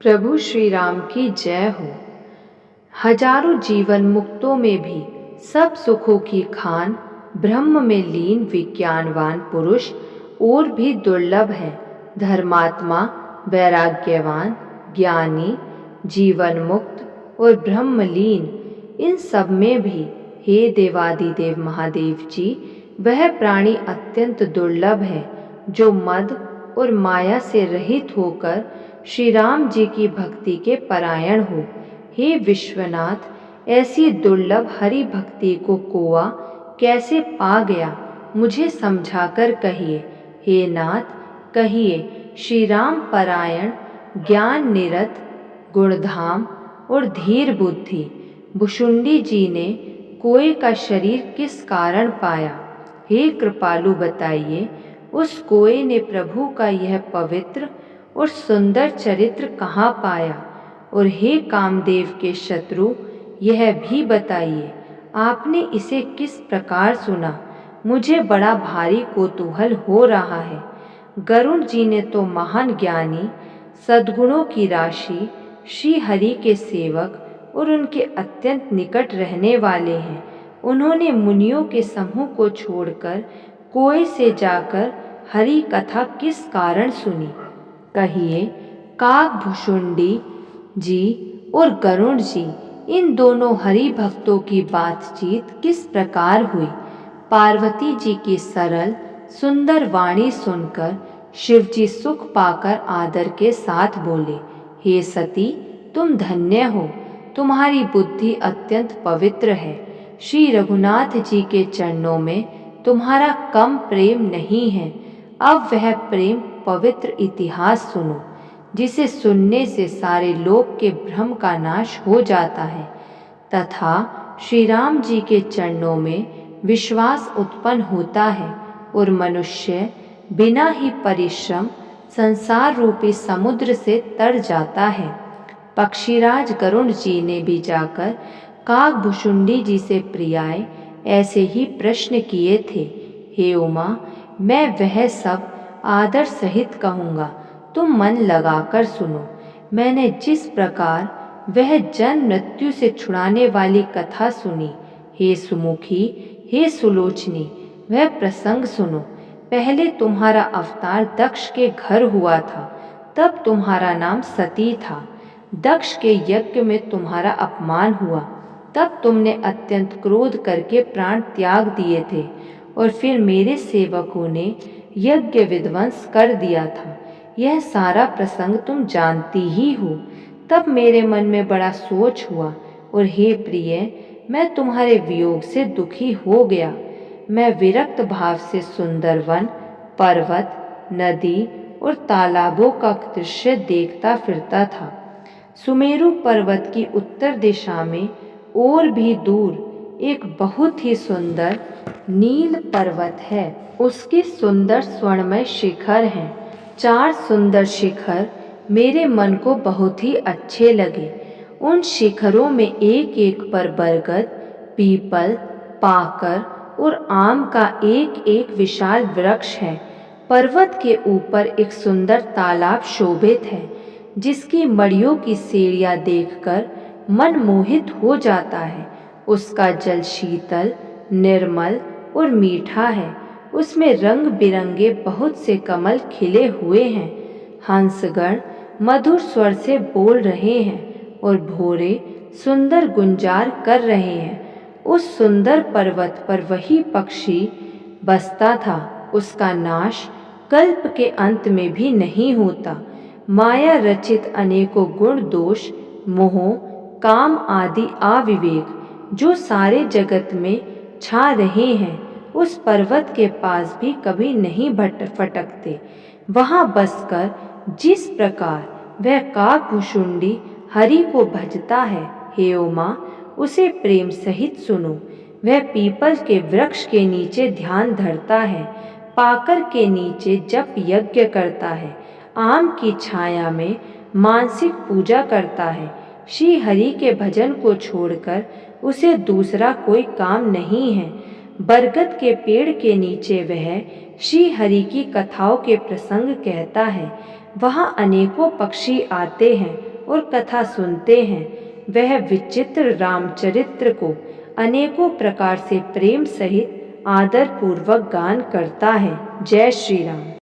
प्रभु श्री राम की जय हो। हजारों जीवन मुक्तों में भी सब सुखों की खान ब्रह्म में लीन विज्ञानवान पुरुष और भी दुर्लभ है। धर्मात्मा, वैराग्यवान, ज्ञानी, जीवन मुक्त और ब्रह्मलीन, इन सब में भी हे देवादिदेव महादेव जी, वह प्राणी अत्यंत दुर्लभ है जो मद और माया से रहित होकर श्री राम जी की भक्ति के परायण हो। हे विश्वनाथ, ऐसी दुर्लभ हरि भक्ति को कोआ कैसे पा गया, मुझे समझाकर कहिए। हे नाथ, कहिए। श्री राम परायण, ज्ञान निरत, गुणधाम और धीर बुद्धि भुशुंडी जी ने कोए का शरीर किस कारण पाया? हे कृपालु, बताइए। उस कोए ने प्रभु का यह पवित्र और सुंदर चरित्र कहाँ पाया? और हे कामदेव के शत्रु, यह भी बताइए, आपने इसे किस प्रकार सुना? मुझे बड़ा भारी कौतूहल हो रहा है। गरुड़ जी ने तो महान ज्ञानी, सद्गुणों की राशि, श्री हरि के सेवक और उनके अत्यंत निकट रहने वाले हैं। उन्होंने मुनियों के समूह को छोड़कर कोए से जाकर हरि कथा किस कारण सुनी? कहिए। काकभुशुंडी जी और गरुड़ जी, इन दोनों हरि भक्तों की बातचीत किस प्रकार हुई? पार्वती जी की सरल सुंदर वाणी सुनकर शिवजी सुख पाकर आदर के साथ बोले, हे सती, तुम धन्य हो, तुम्हारी बुद्धि अत्यंत पवित्र है। श्री रघुनाथ जी के चरणों में तुम्हारा कम प्रेम नहीं है। अब वह प्रेम पवित्र इतिहास सुनो, जिसे सुनने से सारे लोक के भ्रम का नाश हो जाता है तथा श्री राम जी के चरणों में विश्वास उत्पन्न होता है और मनुष्य बिना ही परिश्रम संसार रूपी समुद्र से तर जाता है। पक्षीराज गरुड़ जी ने भी जाकर काकभुशुंडी जी से प्रियाय ऐसे ही प्रश्न किए थे। हे उमा, मैं वह सब आदर सहित कहूँगा, तुम मन लगाकर सुनो। मैंने जिस प्रकार वह जन्म मृत्यु से छुड़ाने वाली कथा सुनी, हे सुमुखी, हे सुलोचनी, वह प्रसंग सुनो। पहले तुम्हारा अवतार दक्ष के घर हुआ था, तब तुम्हारा नाम सती था। दक्ष के यज्ञ में तुम्हारा अपमान हुआ, तब तुमने अत्यंत क्रोध करके प्राण त्याग दिए थे और फिर मेरे सेवकों ने यज्ञ विध्वंस कर दिया था। यह सारा प्रसंग तुम जानती ही हो। तब मेरे मन में बड़ा सोच हुआ और हे प्रिय, मैं तुम्हारे वियोग से दुखी हो गया। मैं विरक्त भाव से सुंदर वन, पर्वत, नदी और तालाबों का दृश्य देखता फिरता था। सुमेरु पर्वत की उत्तर दिशा में और भी दूर एक बहुत ही सुंदर नील पर्वत है। उसके सुंदर स्वर्णमय शिखर हैं। 4 सुंदर शिखर मेरे मन को बहुत ही अच्छे लगे। उन शिखरों में एक एक पर बरगद, पीपल, पाकर और आम का एक एक विशाल वृक्ष है। पर्वत के ऊपर एक सुंदर तालाब शोभित है, जिसकी मड़ियों की सीढ़ियाँ देखकर मन मोहित हो जाता है। उसका जल शीतल, निर्मल और मीठा है। उसमें रंग बिरंगे बहुत से कमल खिले हुए हैं। हंसगण मधुर स्वर से बोल रहे हैं और भोरे सुंदर गुंजार कर रहे हैं। उस सुंदर पर्वत पर वही पक्षी बसता था। उसका नाश कल्प के अंत में भी नहीं होता। माया रचित अनेकों गुण दोष, मोह, काम आदि आविवेक जो सारे जगत में छा रहे हैं, उस पर्वत के पास भी कभी नहीं फटकते। वहां बसकर जिस प्रकार वह काकभुशुंडी हरि को भजता है, हे उमा, उसे प्रेम सहित सुनो। वह पीपल के वृक्ष के नीचे ध्यान धरता है, पाकर के नीचे जप यज्ञ करता है, आम की छाया में मानसिक पूजा करता है। श्री हरि के भजन को छोड़कर उसे दूसरा कोई काम नहीं है। बरगद के पेड़ के नीचे वह श्री हरि की कथाओं के प्रसंग कहता है। वहाँ अनेकों पक्षी आते हैं और कथा सुनते हैं वह विचित्र रामचरित्र को अनेकों प्रकार से प्रेम सहित आदर पूर्वक गान करता है। जय श्री राम।